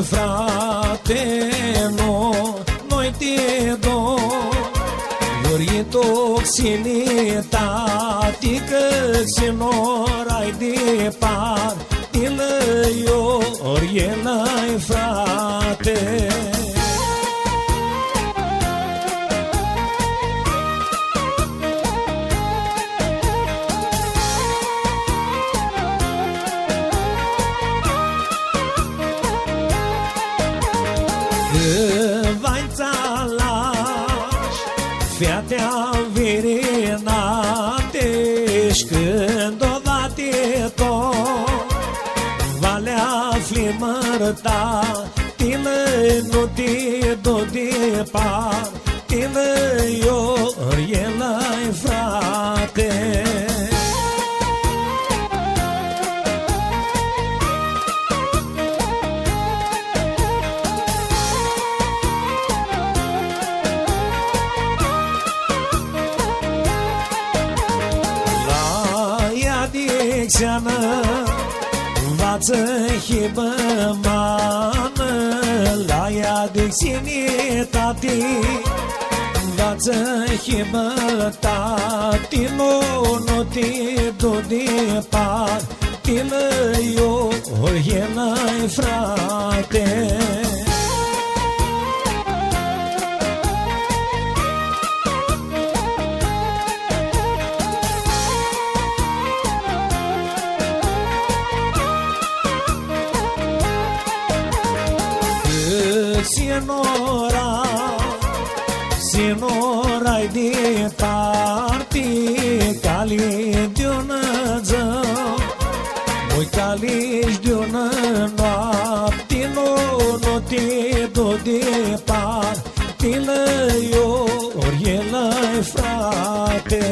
frate, noi te doi. Ori toxinitate că și norai departe lăio, ori el-ai frate. Fiatea virinate-și când odată tot valea flimărta, tine nu te do departe, tine ori el-ai frate. Învață hibă mană la ea de sinitate, învață hibă tati, nu te du departe, lăio, ori el-ai frate. Sinorai departe, cali de-un zău, oi cali de-un noapte, nu te du departe, lăio, ori el-ai frate.